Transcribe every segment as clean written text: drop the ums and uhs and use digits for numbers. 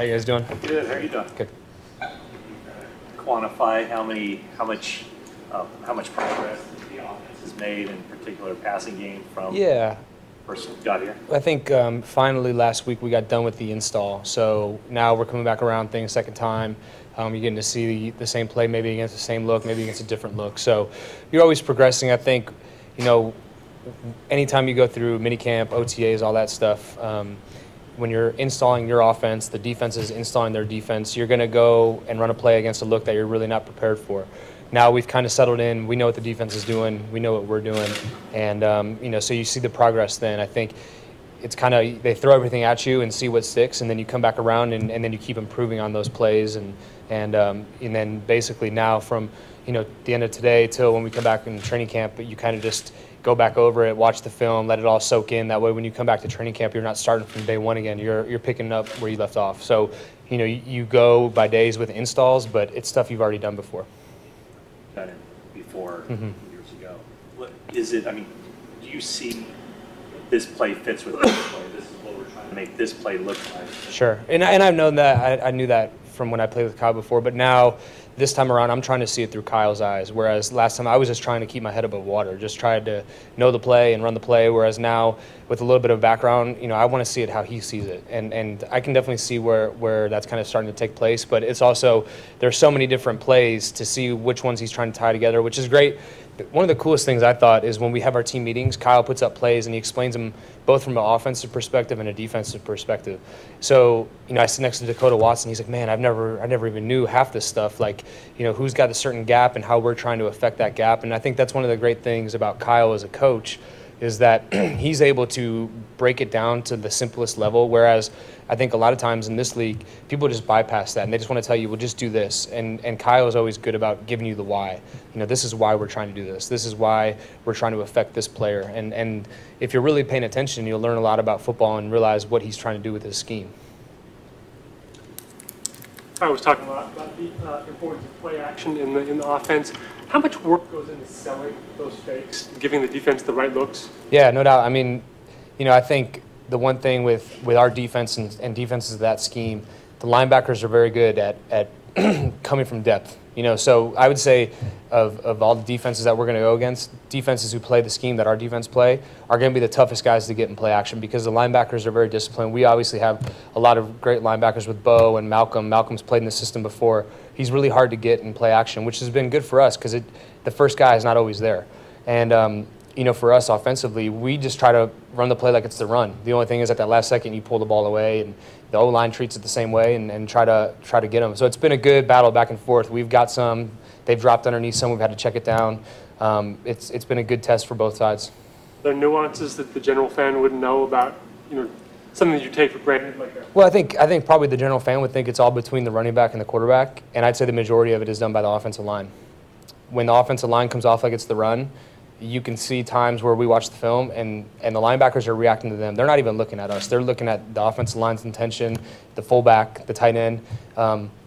How you guys doing? Good. How are you doing? Good. Quantify how much progress the offense has made in particular passing game from first got here. I think finally last week we got done with the install, so now we're coming back around things second time. You're getting to see the same play, maybe against the same look, maybe against a different look. So you're always progressing. I think, anytime you go through minicamp, OTAs, all that stuff, when you're installing your offense, the defense is installing their defense, you're going to go and run a play against a look that you're really not prepared for. Now we've kind of settled in. We know what the defense is doing. We know what we're doing. And, so you see the progress then. I think it's kind of they throw everything at you and see what sticks, and then you come back around and then you keep improving on those plays. And then basically now from, the end of today till when we come back in training camp, you kind of just go back over it, watch the film, let it all soak in. That way when you come back to training camp, you're not starting from day one again. You're picking up where you left off. So, you go by days with installs, but it's stuff you've already done before. Done it before years ago. What is it? I mean, do you see this play fits with this play? This is what we're trying to make this play look like. Sure, and I've known that. I knew that from when I played with Kyle before, but now this time around I'm trying to see it through Kyle's eyes, whereas last time I was just trying to keep my head above water, just tried to know the play and run the play, whereas now with a little bit of background, I want to see it how he sees it, and I can definitely see where that's kind of starting to take place, but it's also there's so many different plays to see which ones he's trying to tie together, which is great. One of the coolest things I thought is when we have our team meetings, Kyle puts up plays and he explains them both from an offensive perspective and a defensive perspective. So, I sit next to Dakota Watson. He's like, man, I never even knew half this stuff. Like, who's got a certain gap and how we're trying to affect that gap. And I think that's one of the great things about Kyle as a coach is that he's able to break it down to the simplest level, whereas I think a lot of times in this league, people just bypass that and they just want to tell you, well, just do this. And Kyle is always good about giving you the why. This is why we're trying to do this. This is why we're trying to affect this player. And if you're really paying attention, you'll learn a lot about football and realize what he's trying to do with his scheme. I was talking a lot about the importance of play action in the offense. How much work goes into selling those fakes, giving the defense the right looks? Yeah, no doubt. I mean, I think the one thing with our defense and defenses of that scheme, the linebackers are very good at coming from depth. So I would say of all the defenses that we're going to go against, defenses who play the scheme that our defense play are going to be the toughest guys to get in play action because the linebackers are very disciplined. We obviously have a lot of great linebackers with Bo and Malcolm. Malcolm's played in the system before. He's really hard to get in play action, which has been good for us because the first guy is not always there. And, for us offensively, we just try to run the play like it's the run. The only thing is at that last second you pull the ball away and the O-line treats it the same way and try to get them. So it's been a good battle back and forth. We've got some. They've dropped underneath some. We've had to check it down. It's been a good test for both sides. There are nuances that the general fan wouldn't know about, something that you take for granted like that. Well, I think probably the general fan would think it's all between the running back and the quarterback, and I'd say the majority of it is done by the offensive line. When the offensive line comes off like it's the run, you can see times where we watch the film and the linebackers are reacting to them. They're not even looking at us. They're looking at the offensive line's intention, the fullback, the tight end.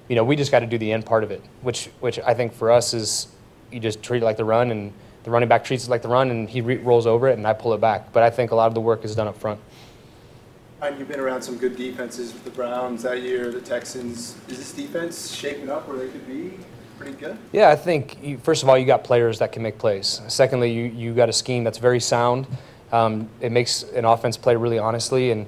We just got to do the end part of it, which I think for us is you just treat it like the run, and the running back treats it like the run, and he rolls over it, and I pull it back. But I think a lot of the work is done up front. And you've been around some good defenses with the Browns that year, the Texans. Is this defense shaping up where they could be pretty good? Yeah, I think, first of all, you got players that can make plays. Secondly, you got a scheme that's very sound. It makes an offense play really honestly. And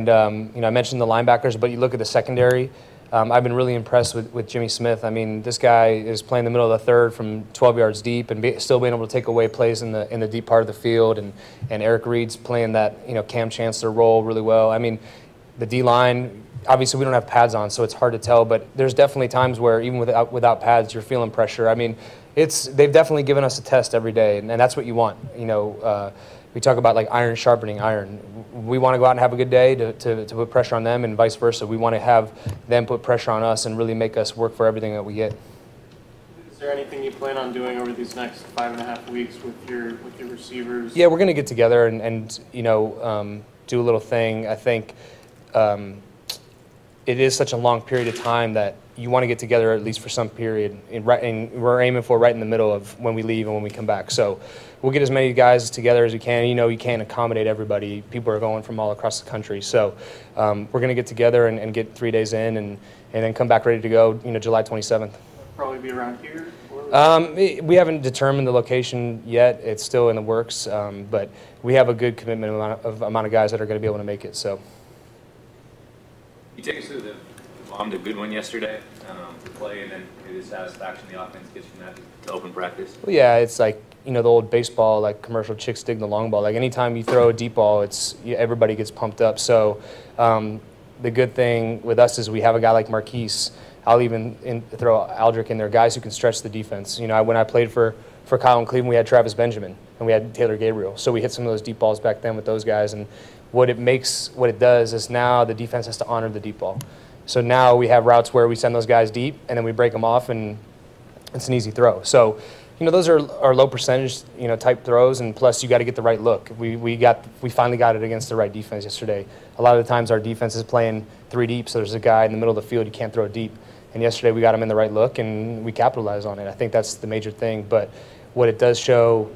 I mentioned the linebackers, but you look at the secondary. I've been really impressed with Jimmy Smith. I mean, this guy is playing the middle of the third from 12 yards deep and still being able to take away plays in the deep part of the field. And Eric Reed's playing that Cam Chancellor role really well. I mean, the D-line, obviously we don't have pads on, so it's hard to tell. But there's definitely times where even without pads, you're feeling pressure. I mean, they've definitely given us a test every day, and that's what you want. We talk about like iron sharpening iron. We want to go out and have a good day to put pressure on them, and vice versa. We want to have them put pressure on us and really make us work for everything that we get. Is there anything you plan on doing over these next 5.5 weeks with your receivers? Yeah, we're going to get together and do a little thing. I think it is such a long period of time that you want to get together at least for some period, and we're aiming for right in the middle of when we leave and when we come back. So we'll get as many guys together as we can. You can't accommodate everybody. People are going from all across the country. So we're going to get together and get 3 days in and then come back ready to go, July 27th. Probably be around here? We haven't determined the location yet. It's still in the works, but we have a good commitment amount of guys that are going to be able to make it. So, you take us through the bombed a good one yesterday to play, and then the satisfaction the offense gets from that to open practice. Well, yeah, it's like the old baseball commercial, chicks dig the long ball. Like anytime you throw a deep ball, everybody gets pumped up. So the good thing with us is we have a guy like Marquise. I'll even throw Aldrich in there, guys who can stretch the defense. When I played for Kyle in Cleveland, we had Travis Benjamin and we had Taylor Gabriel. So we hit some of those deep balls back then with those guys. And what it does is now the defense has to honor the deep ball. So now we have routes where we send those guys deep and then we break them off and it's an easy throw. So, those are low percentage, type throws, and plus you got to get the right look. We finally got it against the right defense yesterday. A lot of the times our defense is playing 3 deep, so there's a guy in the middle of the field, you can't throw it deep. And yesterday we got him in the right look and we capitalized on it. I think that's the major thing. But what it does show,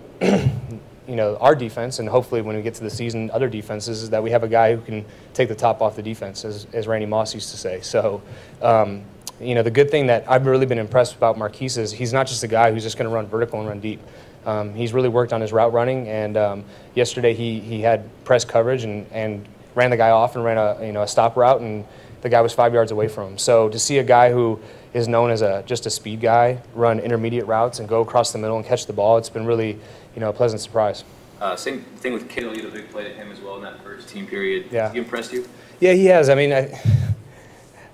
our defense, and hopefully when we get to the season, other defenses, is that we have a guy who can take the top off the defense, as Randy Moss used to say. So, the good thing that I've really been impressed about Marquise is he's not just a guy who's just going to run vertical and run deep. He's really worked on his route running, and yesterday he had press coverage and ran the guy off and ran a stop route, and the guy was 5 yards away from him. So to see a guy who is known as just a speed guy run intermediate routes and go across the middle and catch the ball, it's been really a pleasant surprise. Same thing with Kittle. You had a big play to him as well in that first team period. Yeah. Has he impressed you? Yeah, he has. I mean,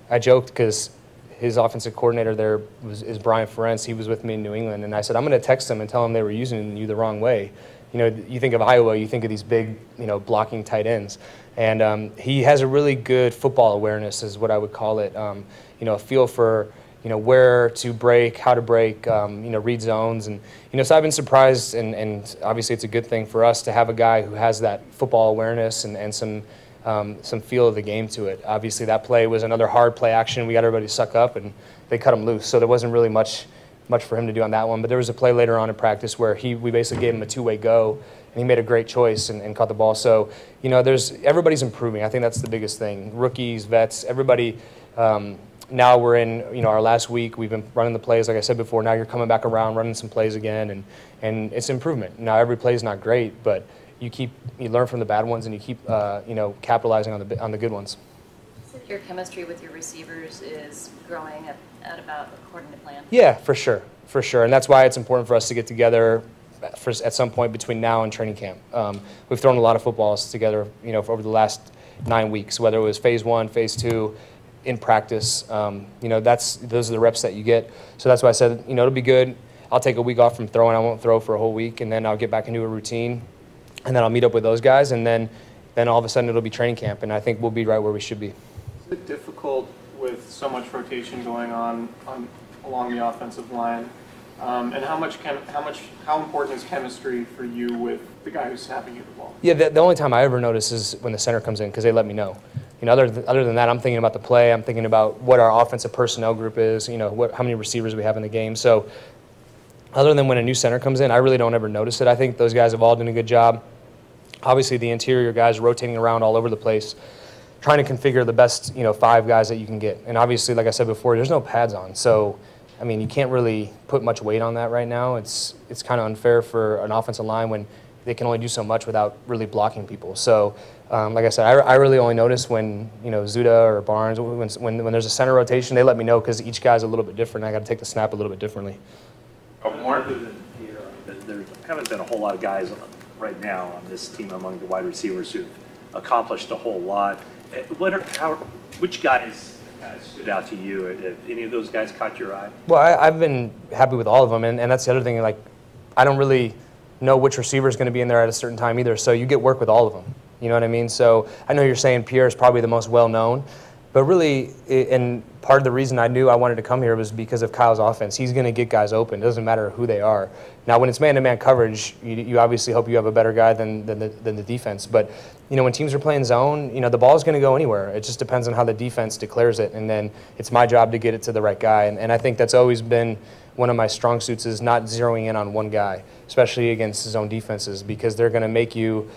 I joked because his offensive coordinator there is Brian Ferentz. He was with me in New England, and I said, I'm going to text him and tell him they were using you the wrong way. You think of Iowa, you think of these big, blocking tight ends. And he has a really good football awareness is what I would call it, a feel for, where to break, how to break, read zones. And, so I've been surprised, and obviously it's a good thing for us to have a guy who has that football awareness and some feel of the game to it. Obviously that play was another hard play action. We got everybody to suck up, and they cut him loose. So there wasn't really much for him to do on that one. But there was a play later on in practice where we basically gave him a 2-way go, and he made a great choice and caught the ball. So, everybody's improving. I think that's the biggest thing. Rookies, vets, everybody. Now we're in, our last week. We've been running the plays, like I said before. Now you're coming back around, running some plays again, and it's improvement. Now every play is not great, but you learn from the bad ones, and you keep, capitalizing on the good ones. So your chemistry with your receivers is growing at about according to plan? Yeah, for sure. And that's why it's important for us to get together at some point between now and training camp. We've thrown a lot of footballs together, for over the last 9 weeks, whether it was phase 1, phase 2, in practice. Those are the reps that you get. So that's why I said, it'll be good. I'll take a week off from throwing. I won't throw for a whole week, and then I'll get back into a routine, and then I'll meet up with those guys, and then all of a sudden it'll be training camp, and I think we'll be right where we should be. Is it difficult with so much rotation going on along the offensive line? And how important is chemistry for you with the guy who's snapping you the ball? Yeah, the only time I ever notice is when the center comes in, because they let me know. Other than that, I'm thinking about the play. I'm thinking about what our offensive personnel group is. How many receivers we have in the game. So, other than when a new center comes in, I really don't ever notice it. I think those guys have all done a good job. Obviously, the interior guys rotating around all over the place, trying to configure the best 5 guys that you can get. And obviously, like I said before, there's no pads on, so. I mean, you can't really put much weight on that right now. It's kind of unfair for an offensive line when they can only do so much without really blocking people. So, like I said, I really only notice when Zuda or Barnes, when there's a center rotation, they let me know because each guy's a little bit different. I got to take the snap a little bit differently. There haven't been a whole lot of guys right now on this team among the wide receivers who've accomplished a whole lot. Which guys stood out to you? Have any of those guys caught your eye? Well, I've been happy with all of them, and that's the other thing. Like, I don't really know which receiver is going to be in there at a certain time either, so you get work with all of them. You know what I mean? So I know you're saying Pierre is probably the most well-known, but really, and part of the reason I knew I wanted to come here was because of Kyle's offense. He's going to get guys open. It doesn't matter who they are. Now, when it's man-to-man coverage, you obviously hope you have a better guy than the defense. But, when teams are playing zone, the ball is going to go anywhere. It just depends on how the defense declares it. And then it's my job to get it to the right guy. And I think that's always been one of my strong suits, is not zeroing in on one guy, especially against zone defenses, because they're going to make you,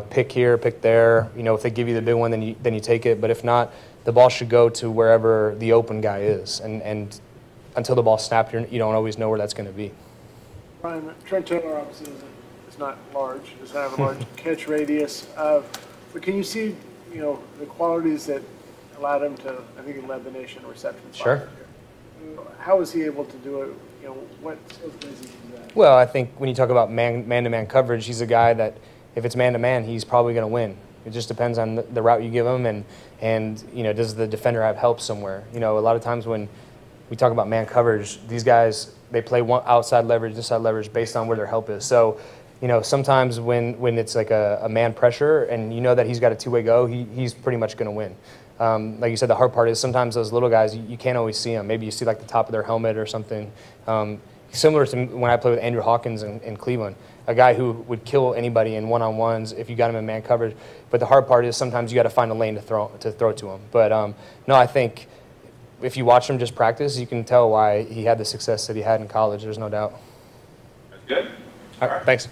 pick here, pick there. If they give you the big one, then you take it. But if not, the ball should go to wherever the open guy is. And until the ball's snapped, you don't always know where that's going to be. Brian, Trent Taylor obviously is not large, doesn't have a large catch radius. But can you see, the qualities that allowed him to, I think he led the nation in receptions. Sure. How was he able to do it? What skills does he do that? Well, I think when you talk about man-to-man coverage, he's a guy that if it's man-to-man, he's probably going to win. It just depends on the route you give him, and does the defender have help somewhere? A lot of times when we talk about man coverage, these guys, they play one outside leverage, inside leverage based on where their help is. So, sometimes when it's like a man pressure and that he's got a two-way go, he's pretty much going to win. Like you said, the hard part is sometimes those little guys, you can't always see them. Maybe you see like the top of their helmet or something. Similar to when I played with Andrew Hawkins in Cleveland, a guy who would kill anybody in one-on-ones if you got him in man coverage. But the hard part is sometimes you got to find a lane to throw to him. But no, I think if you watch him just practice, you can tell why he had the success that he had in college. There's no doubt. That's good. All right, thanks.